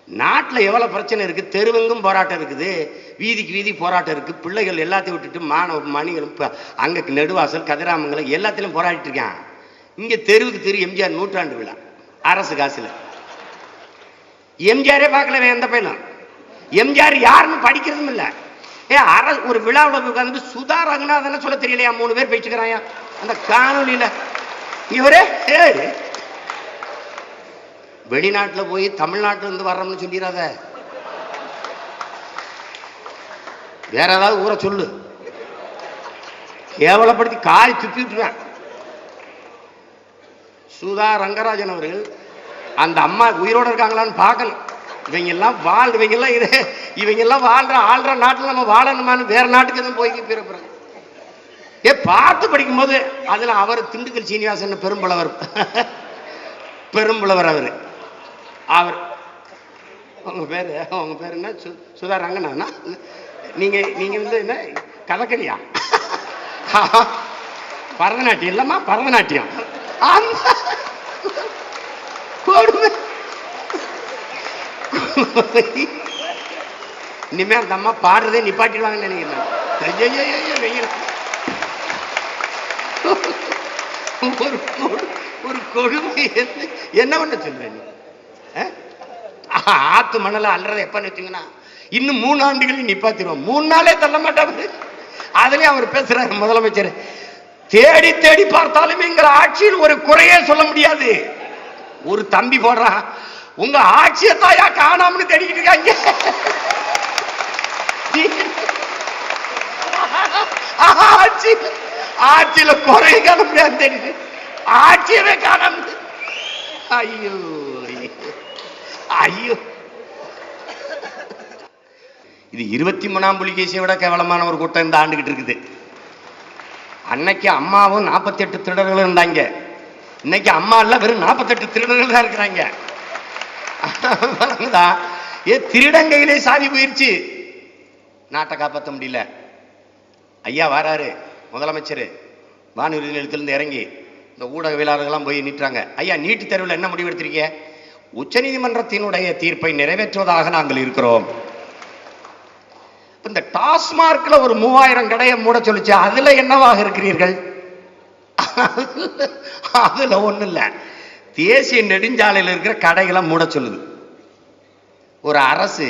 நாட்டில் எவ்வளவு பிரச்சனை இருக்கு, தெருவெங்கும் போராட்டம் இருக்குது, வீதிக்கு வீதி போராட்டம் இருக்கு. பிள்ளைகள் எல்லாத்தையும் விட்டுட்டு மாணவ மணிகளும் அங்க நெடுவாசல் கதிராமங்கலம் எல்லாத்திலும் போராடிட்டு இருக்கான். இங்க தெருவுக்கு தெரு எம்ஜிஆர் 100ஆண்டு விழா அரசு காசுல. எம்ஜிஆரே பார்க்கல எந்த பையனும். எம்ஜிஆர் யாருன்னு படிக்கிறதும் இல்லை. ஒரு விழாவில் உட்கார்ந்து சுதா ரங்கநாதன் சொல்ல தெரியலையா? 3 பேர் பேச்சுக்கிறாயா அந்த காணொலியில. இவரே வெளிநாட்டில் போய் தமிழ்நாட்டில் இருந்து வர்றோம்னு சொல்லிடாத, வேற ஏதாவது ஊரை சொல்லு. கேவலப்படுத்தி காரி துப்பிட்டுருவேன். சுதா ரங்கராஜன் அவர்கள் அந்த அம்மா உயிரோடு இருக்காங்களான்னு பார்க்கணும். இவங்கெல்லாம் ஆள்ற நாட்டில் நம்ம வாழணுமான்னு வேற நாட்டுக்கு எதுவும் போய் பிறப்புறாங்க. பார்த்து படிக்கும் போது அதுல அவர் திண்டுக்கல் சீனிவாசன் பெரும்புலவர் அவரு. அவர் உங்க பேரு என்ன? சுதா ரங்கநாதனா? நீங்க வந்து என்ன கதகளியா? பரதநாட்டியம் இல்லம்மா, பரதநாட்டியம். இனிமே அந்த அம்மா பாடுறதே நிப்பாட்டிடுவாங்கன்னு நினைக்கிறேன். ஒரு கொடுமை என்ன பண்ண சொல்ற நீ? ஆத்து மணல அல்றதை எப்ப நிறுத்தீங்கன்னா இன்னும் 3 ஆண்டுகளில் நிப்பாத்திடுவோம். 3 நாளே தள்ள மாட்டாரு. அதுலயும் அவர் பேசுறாரு முதலமைச்சர், தேடி தேடி பார்த்தாலும் எங்கள் ஆட்சியில் ஒரு குறையே சொல்ல முடியாது. ஒரு தம்பி போடுறான், உங்க ஆட்சியை தாயா காணாமனு தேடிக்கிட்டு இருக்காங்க. ஆட்சியில குறைய காண முடியாது தெரியுது, ஆட்சியவே காணாம. ஐயோ ஐயோ, இது 23ஆம் புலிகேசியை விட கேவலமான ஒரு கூட்டம் இந்த ஆண்டுகிட்டு இருக்குது. அன்னைக்கு அம்மாவும் 48 திருடர்கள் இருந்தாங்க. இன்னைக்கு அம்மா எல்லாம் வெறும் 48 திருடர்கள் தான் இருக்கிறாங்க. திருடங்கையிலே சாதி போயிருச்சு, நாட்டை காப்பாற்ற முடியல. ஐயா வராரு முதலமைச்சர், வானூர்தி நிலையத்திலிருந்து இறங்கி இந்த ஊடகவியலாளர்கள்லாம் போய் நிற்றாங்க. ஐயா, நீட்டு தேர்வில் என்ன முடிவு எடுத்திருக்கீங்க? உச்ச நீதிமன்றத்தினுடைய தீர்ப்பை நிறைவேற்றுவதாக நாங்கள் இருக்கிறோம். இந்த டாஸ்மார்க்ல ஒரு 3000 கடையை மூட சொல்லிச்சு, அதுல என்னவாக இருக்கிறீர்கள்? அதுல ஒண்ணு இல்ல, தேசிய நெடுஞ்சாலையில் இருக்கிற கடைகளை மூட சொல்லுது ஒரு அரசு.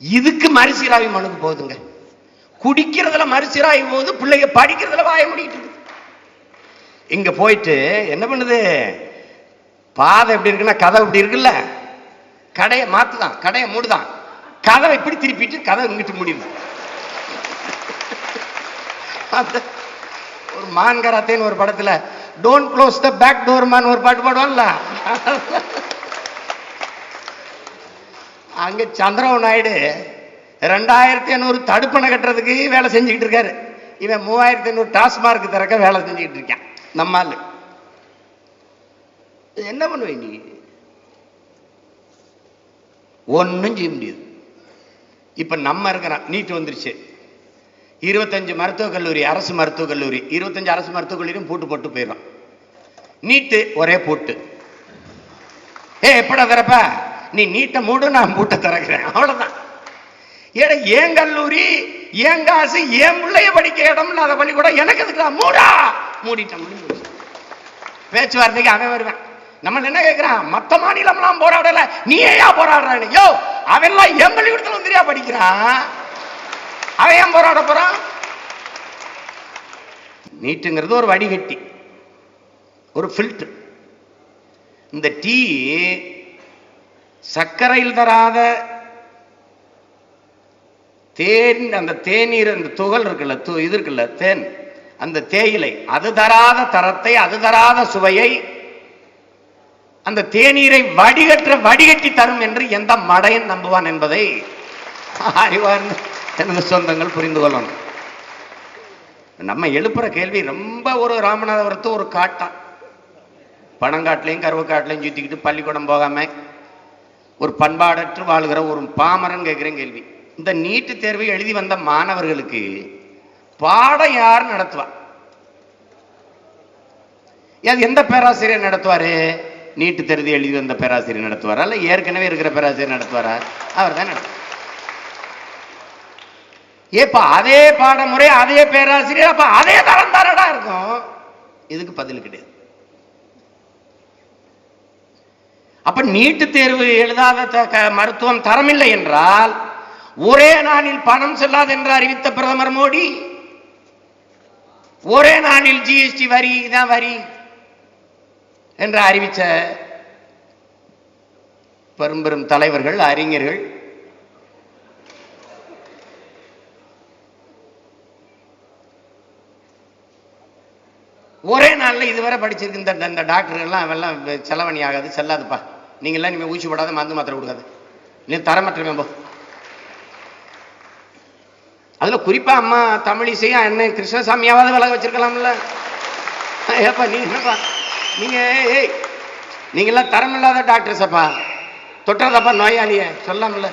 இதுக்கு மறுசீராய்வு மனுக்கு போகுதுங்க. குடிக்கிறதுல மறுசீராய்வு போகுது, பிள்ளைங்க படிக்கிறதுல வாய முடிக்கிட்டு இருக்கு. இங்க போயிட்டு என்ன பண்ணுது? பாதை எப்படி இருக்குன்னா கதை இப்படி இருக்குல்ல, கடையை மாத்துதான், கடையை மூடுதான், கதவை இப்படி திருப்பிட்டு கதை இங்கிட்டு முடியுது. ஒரு மான்கராத்தேன்னு ஒரு படத்துல don't close the back door man ஒரு பாட்டு பாடுவான்ல, அங்க சந்திரபாபு நாயுடு 2500 தடுப்பணை கட்டுறதுக்கு வேலை செஞ்சுக்கிட்டு இருக்காரு. இவன் 3500 டாஸ்மார்க் திறக்க வேலை செஞ்சுக்கிட்டு இருக்கான். நம்மால் என்ன பண்ணுவேன் நீ? ஒன்னும் செய்ய முடியாது. இப்ப நம்ம இருக்கிறோம், நீட் வந்துருச்சு. 25 மருத்துவக் கல்லூரி, அரசு மருத்துவக் கல்லூரி, 25 அரசு மருத்துவக் கல்லூரியும் பூட்டு போட்டு போயிடும். நீட்டு ஒரே பூட்டு. எப்படா திறப்ப? நீ நீட்டை மூடு, நான் பூட்டை திறக்கிறேன், அவ்வளவுதான். ஏடா ஏன் கல்லூரி, ஏன் காசு, ஏன் பிள்ளைய படிக்க இடம் இல்லாத பள்ளிக்கூடம் எனக்கு எதுக்குடா? மூடா, மூடிட்டேன். பேச்சுவார்த்தைக்கு அவன் வருவேன். நம்ம என்ன கேட்கிறான்? மத்த மாநிலம்லாம் போராடல, நீ ஏன் போராடுறான்னு? யோ, அவன்லாம் என் பள்ளிக்கூடத்துல வந்துரியா படிக்கிறான், அவன் ஏன் போராட போறான்? நீட்டுங்கிறது ஒரு வடிகட்டி, ஒரு ஃபில்டர். இந்த டீ சர்க்கரையில் தராத தேன், அந்த தேநீர், அந்த துகள் இருக்குல்ல, இது இருக்குல்ல தேன், அந்த தேயிலை, அது தராத தரத்தை, அது தராத சுவையை அந்த தேநீரை வடிகட்டி தரும் என்று எந்த மடையன் நம்புவான் என்பதை அறிவார்ந்த எனது சொந்தங்கள் புரிந்து கொள்ளணும். நம்ம எழுப்புற கேள்வி ரொம்ப ஒரு ராமநாதபுரத்து ஒரு காட்டான், பணங்காட்டிலையும் கருவக்காட்டிலையும் சுத்திக்கிட்டு பள்ளிக்கூடம் போகாம ஒரு பண்பாடற்று வாழ்கிற ஒரு பாமரன் கேட்கிற கேள்வி. இந்த நீட்டு தேர்வை எழுதி வந்த மாணவர்களுக்கு பாடம் யார் நடத்துவா? எந்த பேராசிரியர் நடத்துவாரு? நீட்டு தேர்வு எழுதி வந்த பேராசிரியர் நடத்துவாரா இல்ல ஏற்கனவே இருக்கிற பேராசிரியர் நடத்துவாரா? அவர் தான் நடத்துவார். ஏப்பா அதே பாடமுறை அதே பேராசிரியர், அப்ப அதே தரம் தானடா இருக்கும். இதுக்கு பதில் கிடையாது. அப்ப நீட்டு தேர்வு எழுதாத மருத்துவம் தரமில்லை என்றால் ஒரே நாளில் பணம் செல்லாது என்று அறிவித்த பிரதமர் மோடி, ஒரே நாளில் ஜிஎஸ்டி வரி தான் வரி என்று அறிவிச்ச பெரும் பெரும் தலைவர்கள், அறிஞர்கள், ஒரே நாளில் இதுவரை படிச்சிருக்க இந்த டாக்டர்கள்லாம் அவெல்லாம் செலவணி ஆகாது, செல்லாதுப்பா, நீங்கள்லாம் இனிமேல் ஊசி போடாத, மருந்து மாத்திரை கொடுக்காது, நீ தரமற்ற போ. அதுல குறிப்பா அம்மா தமிழிசையா என்ன கிருஷ்ணசாமியாவது விலக வச்சிருக்கலாம்ல. ஏப்பா நீ என்னப்பா நீங்கெல்லாம் தரமில்லாத டாக்டர்ஸ் அப்பா, தொட்டாதப்பா நோயாளிய சொல்லாமல.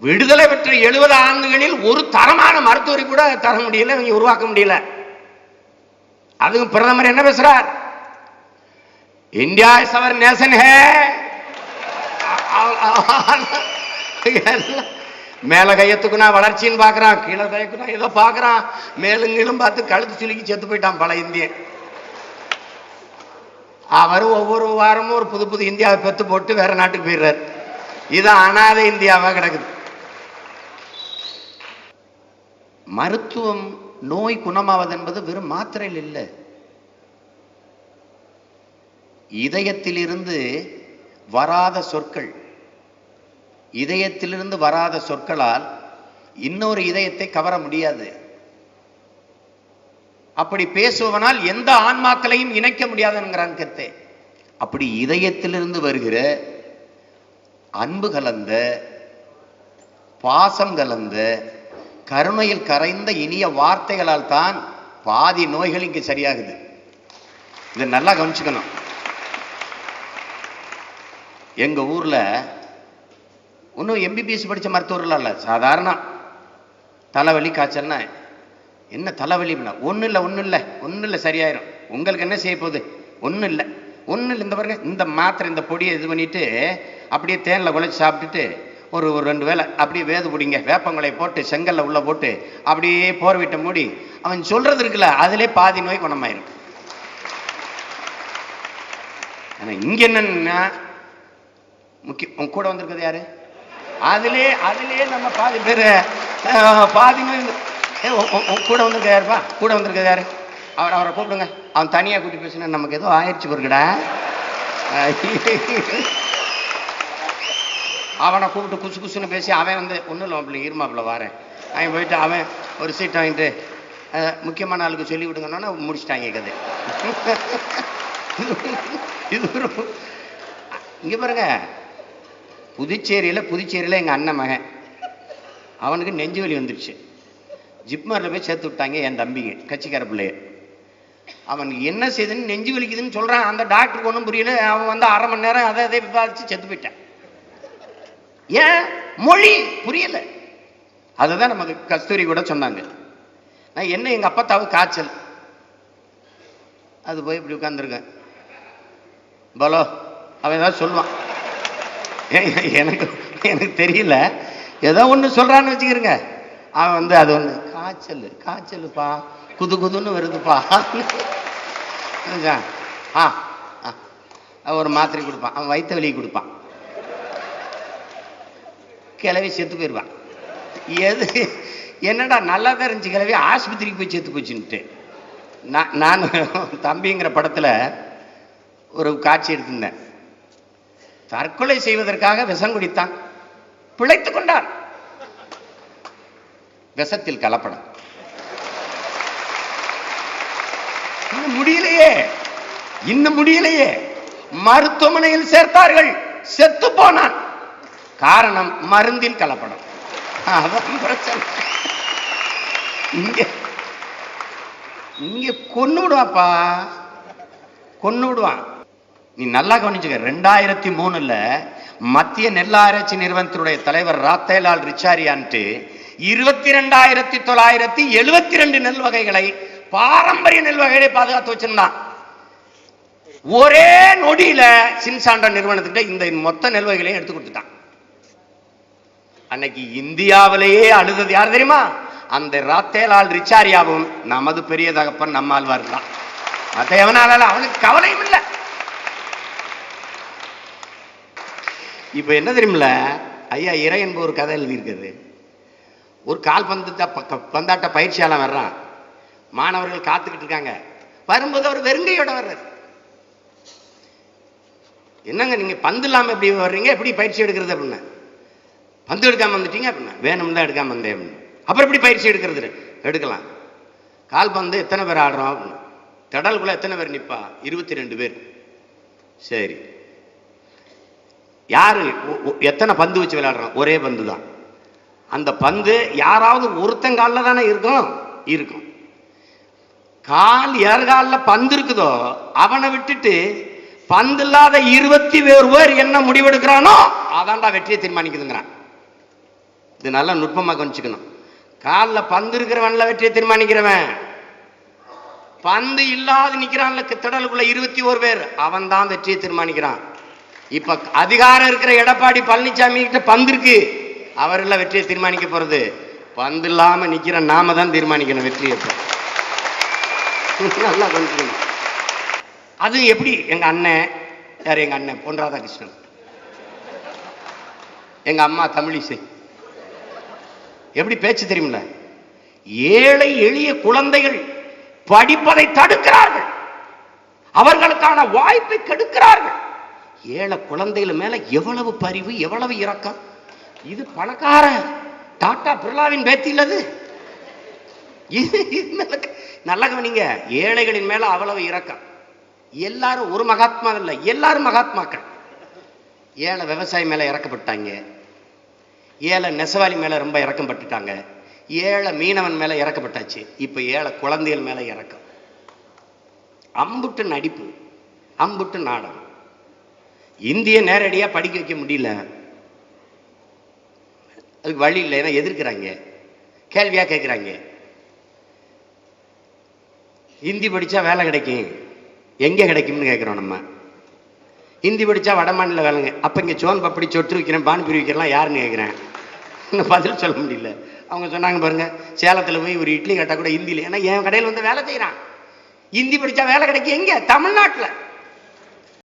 விடுதலை பெற்ற 70 ஆண்டுகளில் ஒரு தரமான மருத்துவரை கூட தர முடியல, இவங்க உருவாக்க முடியல. அதுவும் பிரதமர் என்ன பேசுறார்? இந்தியா இஸ் அவர் நேஷன் ஹே. மேல கையத்துக்குனா வளர்ச்சின்னு பாக்குறான், கீழே கையக்குனா ஏதோ பாக்குறான், மேலும் கீழும் பார்த்து கழுத்து சுலுக்கி செத்து போயிட்டான் பல இந்தியன். அவர் ஒவ்வொரு வாரமும் ஒரு புது புது இந்தியாவை பெத்து போட்டு வேற நாட்டுக்கு போயிடுறாரு. இது அனாதை இந்தியாவா கிடக்குது. மருத்துவம் நோய் குணமாவது என்பது வெறும் மாத்திரையில் இல்லை, இதயத்திலிருந்து வராத சொற்கள், இதயத்திலிருந்து வராத சொற்களால் இன்னொரு இதயத்தை கவர முடியாது. அப்படி பேசுவதனால் எந்த ஆன்மாக்களையும் இணைக்க முடியாதுங்கிறான் கத்தே. அப்படி இதயத்திலிருந்து வருகிற அன்பு கலந்த, பாசம் கலந்த, கருணையில் கரைந்த இனிய வார்த்தைகளால் தான் பாதி நோய்கள் இங்கு சரியாகுது. இதை நல்லா கவனிச்சுக்கணும். எங்க ஊர்ல இன்னும் எம்பிபிஎஸ் படிச்ச மருத்துவர்கள் இல்ல, சாதாரண தலைவலி காய்ச்சல்னா என்ன தலைவலின்னா ஒன்றும் இல்லை சரியாயிரும், உங்களுக்கு என்ன செய்ய போகுது, ஒன்றும் இல்லை இந்த பாருங்க, இந்த மாத்திரை இந்த பொடியை இது பண்ணிட்டு அப்படியே தேனில் குழைச்சி சாப்பிட்டுட்டு ஒரு 2 வேளை அப்படியே வேது பிடிங்க, வேப்பங்களை போட்டு செங்கல்ல உள்ள போட்டு அப்படியே போர்விட்ட மூடி அவன் சொல்றது இருக்குல்ல, அதிலே பாதி நோய் குணமாயிரும். ஆனா இங்க என்னன்னா முக்கியம், கூட வந்திருக்கிறது யாரு? அதிலே நம்ம பாதி பேர் பாதி நோய் கூட வந்திருக்க யாருப்பா? கூட வந்திருக்கிறது யாரு? அவரை கூப்பிடுங்க, அவன் தனியா கூட்டி பேசினா நமக்கு ஏதோ ஆயிடுச்சு பொருக்கடா. அவனை கூப்பிட்டு குசு குசுன்னு பேசி அவன் வந்து ஒன்றும் இல்லை மாப்பிள்ள இருமாப்பிள்ள வாரேன், அவன் போயிட்டு அவன் ஒரு சீட் வாங்கிட்டு முக்கியமான ஆளுக்கு சொல்லி விடுங்கன்னா முடிச்சுட்டாங்க கதை. இது இங்க பாருங்க, புதுச்சேரியில் எங்க அண்ணன் மகன், அவனுக்கு நெஞ்சு வலி வந்துருச்சு, ஜிப்மரில் போய் சேர்த்து விட்டாங்க என் தம்பிங்க, கட்சிக்கார பிள்ளைய. அவனுக்கு என்ன செய்யுதுன்னு நெஞ்சு வலிக்குதுன்னு சொல்றான், அந்த டாக்டருக்கு ஒன்றும் புரியல. அவன் வந்து 1/2 மணி நேரம் அதை விவாதிச்சு செத்து போயிட்டான். ஏன்? மொழி புரியல. அதுதான் நமக்கு கஸ்தூரி கூட சொன்னாங்க. நான் என்ன எங்க அப்பா தாவு காய்ச்சல், அது போய் இப்படி உட்கார்ந்துருக்கேன் பலோ, அவன் ஏதாவது சொல்லுவான், எனக்கு தெரியல, ஏதோ ஒன்று சொல்றான்னு வச்சுக்கிறேங்க. அவன் வந்து அது ஒன்று காய்ச்சலுப்பா குது குதுன்னு வருதுப்பா, ஒரு மாத்திரை கொடுப்பான், அவன் வயிற்று வலி கொடுப்பான், கிளவி செத்து போயிடுவான். என்னடா நல்லா தான் இருந்துச்சு கிளவி, ஆஸ்பத்திரிக்கு போய் செத்து போச்சுன்ட்டு. நான் தம்பிங்கிற படத்துல ஒரு காட்சி எடுத்திருந்தேன். தற்கொலை செய்வதற்காக விஷம் குடித்தான், பிழைத்துக் கொண்டான். விஷத்தில் கலப்படம். இன்னும் முடியலையே, மருத்துவமனையில் சேர்த்தார்கள், செத்து போனான். காரணம் மருந்தில் கலப்படம். அதான் பிரச்சனை. இங்க கொன்னு விடுவாப்பா, கொன்னு விடுவான். நீ நல்லா கவனிச்சுக்க. 2003 மத்திய நெல் ஆராய்ச்சி நிறுவனத்தினுடைய தலைவர் ராத்தேலால் ரிச்சாரியான்ட்டு 22,972 நெல் வகைகளை, பாரம்பரிய நெல் வகைகளை பாதுகாத்து வச்சிருந்தான். ஒரே நொடியில சின்சாண்டா நிறுவனத்துக்கிட்ட இந்த மொத்த நெல் வகைகளையும் எடுத்து கொடுத்துட்டான். அன்னைக்கு இந்தியாவிலேயே அழுதது யார் தெரியுமா? அந்த ராத்தேலால் ரிச்சாரியாவும் நமது பெரிய தகப்பன் நம்மாழ்வார் தான். மத்த எவனால அவனுக்கு கவலையும் இல்லை. இப்ப என்ன தெரியுமில்ல, ஐயா இறை என்ப ஒரு கதை எழுதியிருக்குது. ஒரு கால் பந்தாட்ட பயிற்சியாளர் வர்றான். மாணவர்கள் காத்துக்கிட்டு இருக்காங்க. வரும்போது அவர் வெறுங்கையோட வர்றாரு. என்னங்க நீங்க பந்து இல்லாம எப்படி வர்றீங்க, எப்படி பயிற்சி எடுக்கிறது அப்படின்னா, பந்து எடுக்காம வந்துட்டீங்க அப்படின்னா, வேணும் தான் எடுக்காம வந்தேன் அப்படின்னு. அப்புறம் எப்படி பயிற்சி எடுக்கிறது? எடுக்கலாம். கால் பந்து எத்தனை பேர் ஆடுறோம் அப்படின்னு. திடலுக்குள்ள எத்தனை பேர் நிப்பா? 22 பேர். சரி, யாரு எத்தனை பந்து வச்சு விளையாடுறோம்? ஒரே பந்து தான். அந்த பந்து யாராவது ஒருத்தங்கால தானே இருக்கும். கால் ஏற்கால பந்து இருக்குதோ அவனை விட்டுட்டு பந்து இல்லாத 21 பேர் என்ன முடிவெடுக்கிறானோ அதான்டா வெற்றியை தீர்மானிக்குதுங்கிறான். இது நல்லா நுட்பமா கவனிச்சுக்கணும். காலில் பந்து இருக்கிறவன்ல வெற்றியை தீர்மானிக்கிறவன், பந்து இல்லாத நிக்கிறான்ல திடலுக்குள்ள 21 பேர், அவன் தான் வெற்றியை தீர்மானிக்கிறான். இப்ப அதிகாரம் இருக்கிற எடப்பாடி பழனிசாமி கிட்ட பந்து இருக்கு, அவரெல்லாம் வெற்றியை தீர்மானிக்க போறது. பந்து இல்லாம நிக்கிற நாம தான் தீர்மானிக்கணும் வெற்றியை. நல்லா கவனிச்சுக்கணும். அது எப்படி? எங்க அண்ணன் யார்? எங்க அண்ணன் பொன் ராதாகிருஷ்ணன், எங்க அம்மா தமிழிசை. எப்படி பேச்சு தெரியுமில்ல? ஏழை எளிய குழந்தைகள் படிப்பதை தடுக்கிறார்கள், அவர்களுக்கான வாய்ப்பை கெடுக்கிறார்கள். ஏழை குழந்தைகள் மேல எவ்வளவு பரிவு, எவ்வளவு இரக்கம். இது பணக்கார டாடா பிர்லாவின் பேத்தி இல்லது. நல்ல கவனிங்க, ஏழைகளின் மேல அவ்வளவு இரக்கம். எல்லாரும் ஒரு மகாத்மா இல்லை, எல்லாரும் மகாத்மாக்கள். ஏழை விவசாயி மேல இறக்கப்பட்டாங்க, ஏழை நெசவாளி மேல ரொம்ப இறக்கப்பட்டுட்டாங்க, ஏழை மீனவன் மேல இறக்கப்பட்டாச்சு. இப்ப ஏழை குழந்தைகள் மேல இறக்கம். அம்புட்டு நடிப்பு, அம்புட்டு நாடகம். இந்திய நேரடியா படிக்க வைக்க முடியல, அதுக்கு வழி இல்லை. ஏன்னா எதிர்க்கிறாங்க, கேள்வியா கேட்கிறாங்க. ஹிந்தி படிச்சா வேலை கிடைக்கும், எங்க கிடைக்கும்னு கேட்கிறோம் நம்ம. ஹிந்தி படிச்சா வட மாநில வேலைங்க. அப்ப இங்க சோன் பப்படி சொட்டு வைக்கிறேன், பானிபூரி வைக்கிறலாம் யாருன்னு கேட்கிறேன். பதில் சொல்ல முடியல. அவங்க சொன்னாங்க பாருங்க, சேலத்துல போய் ஒரு இட்லி கேட்டா கூட ஹிந்தியில, ஏன்னா என் கடையில் வந்து வேலை செய்யறான். ஹிந்தி படிச்சா வேலை கிடைக்கும் எங்க? தமிழ்நாட்டில்.